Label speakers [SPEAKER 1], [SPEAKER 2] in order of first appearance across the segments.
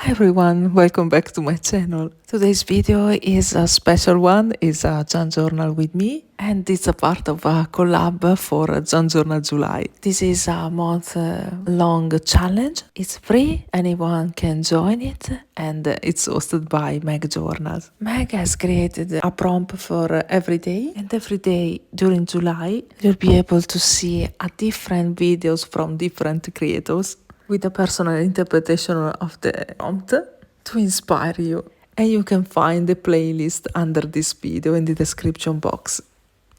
[SPEAKER 1] Hi everyone, welcome back to my channel. Today's video is a special one, is a junk journal with me, and it's a part of a collab for Junk Journal July. This is a month-long challenge. It's free, anyone can join it, and it's hosted by Meg Journals. Meg has created a prompt for every day, and every day during July, you'll be able to see a different videos from different creators with a personal interpretation of the prompt to inspire you. And you can find the playlist under this video in the description box.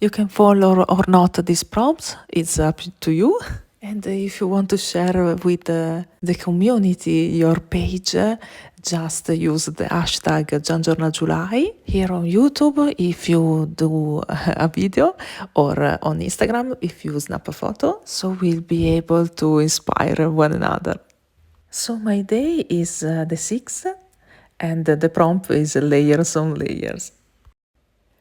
[SPEAKER 1] You can follow or not these prompts, it's up to you. And if you want to share with the community your page, just use the hashtag junkjournaljoy here on YouTube if you do a video, or on Instagram if you snap a photo, so we'll be able to inspire one another. So my day is the 6th, and the prompt is layers on layers.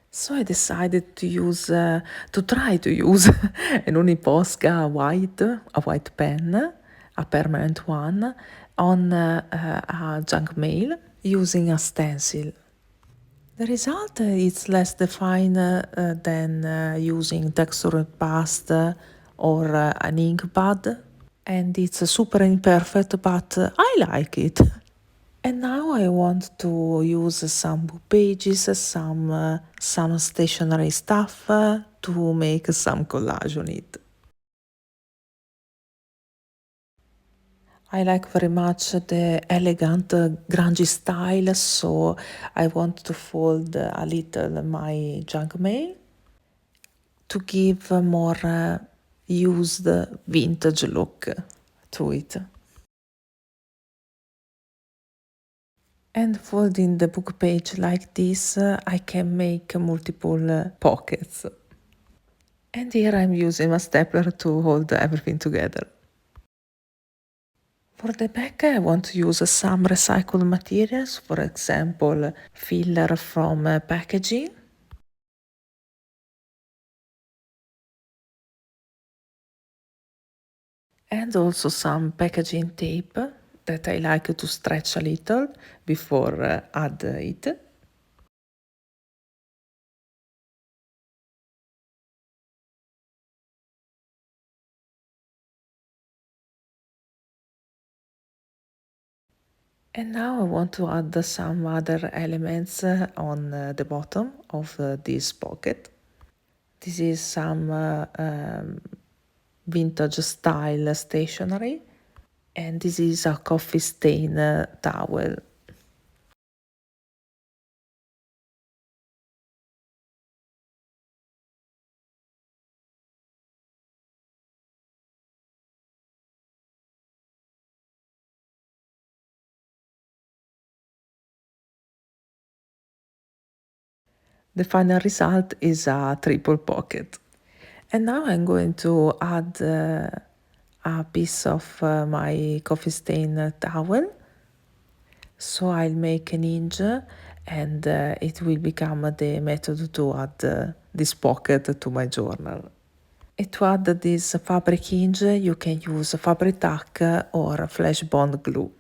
[SPEAKER 1] So I decided to try to use an Uniposca white pen, a permanent one, on a junk mail using a stencil. The result is less defined than using textured pasta or an ink pad, and it's super imperfect, but I like it. And now I want to use some book pages, some stationery stuff to make some collage on it. I like very much the elegant grungy style, so I want to fold a little my junk mail to give a more used vintage look to it. And folding the book page like this, I can make multiple pockets. And here I'm using a stapler to hold everything together. For the back, I want to use some recycled materials, for example, filler from packaging. And also some packaging tape that I like to stretch a little before add it. And now I want to add some other elements on the bottom of this pocket. This is some vintage style stationery, and this is a coffee stain towel. The final result is a triple pocket. And now I'm going to add a piece of my coffee stain towel. So I'll make an hinge, and it will become the method to add this pocket to my journal. And to add this fabric hinge, you can use fabric tack or flash bond glue.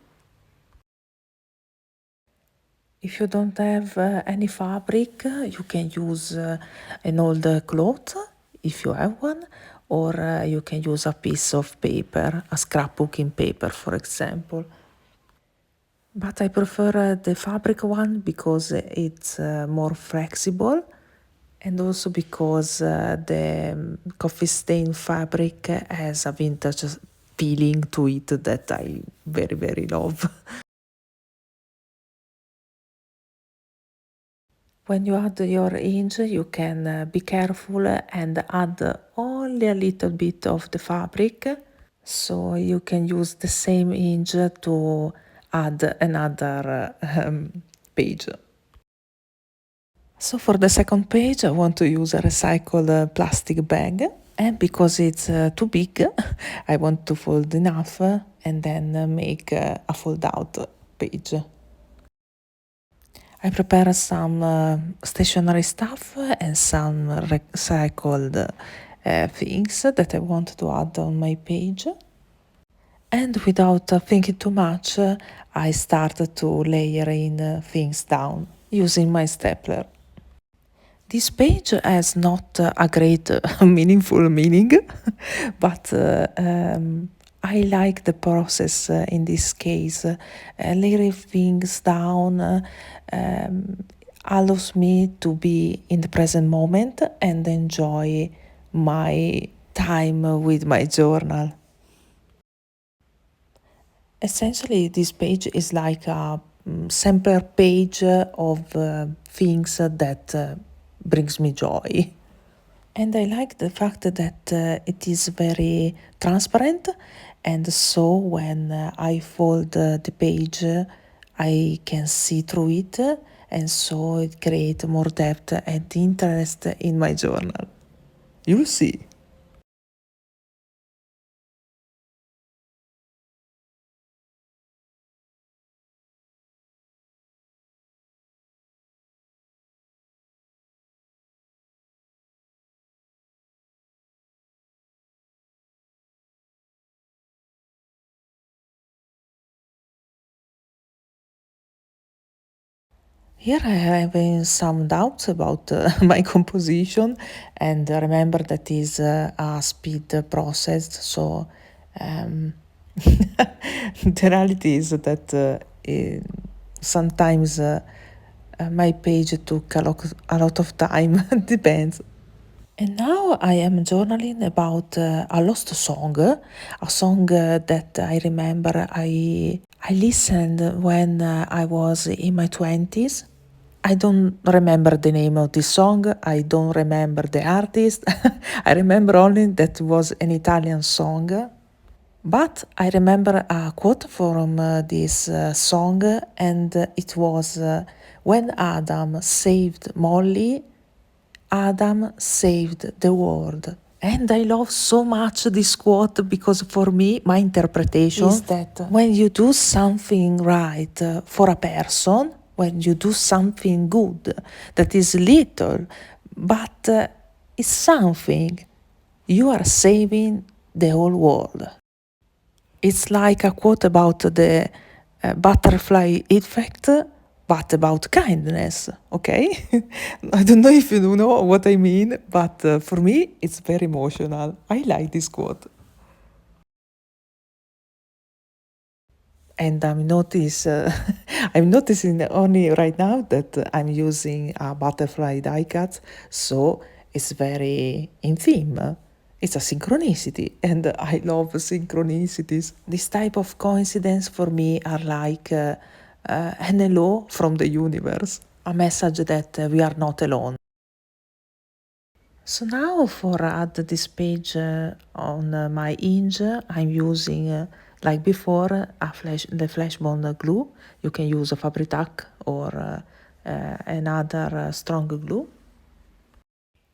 [SPEAKER 1] If you don't have any fabric, you can use an old cloth, if you have one, or you can use a piece of paper, a scrapbooking paper, for example. But I prefer the fabric one because it's more flexible, and also because the coffee stain fabric has a vintage feeling to it that I very, very love. When you add your hinge, you can be careful and add only a little bit of the fabric, so you can use the same hinge to add another page. So for the second page, I want to use a recycled plastic bag, and because it's too big, I want to fold enough and then make a fold-out page. I prepare some stationery stuff and some recycled things that I want to add on my page. And without thinking too much, I started to layer in things down using my stapler. This page has not a great meaningful meaning, but I like the process in this case. Layering things down allows me to be in the present moment and enjoy my time with my journal. Essentially, this page is like a sample page of things that brings me joy. And I like the fact that it is very transparent, and so when I fold the page, I can see through it, and so it creates more depth and interest in my journal. You'll see. Here I have some doubts about my composition, and remember that is a speed process. So um, the reality is that sometimes my page took a lot of time. Depends. And now I am journaling about a lost song, a song that I remember I listened when I was in my 20s. I don't remember the name of this song. I don't remember the artist. I remember only that it was an Italian song. But I remember a quote from this song, and it was when Adam saved Molly, Adam saved the world. And I love so much this quote because for me, my interpretation is that when you do something right for a person, when you do something good that is little, but it's something, you are saving the whole world. It's like a quote about the butterfly effect, but about kindness, okay? I don't know if you know what I mean, but for me, it's very emotional. I like this quote. And I'm noticing only right now that I'm using a butterfly die cut, so it's very in theme. It's a synchronicity, and I love synchronicities. This type of coincidence for me are like an hello from the universe, a message that we are not alone. So now for add this page on my hinge, I'm using, like before, the flash bond glue. You can use a Fabri-Tac or another strong glue.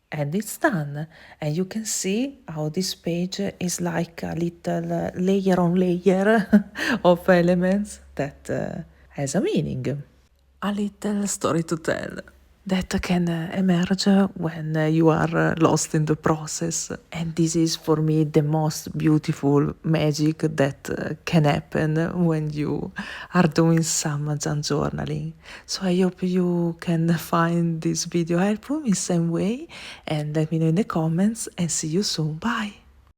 [SPEAKER 1] And it's done. And you can see how this page is like a little layer on layer of elements that has a meaning. A little story to tell that can emerge when you are lost in the process. And this is for me the most beautiful magic that can happen when you are doing some journaling. So I hope you can find this video helpful in some way, and let me know in the comments, and see you soon. Bye.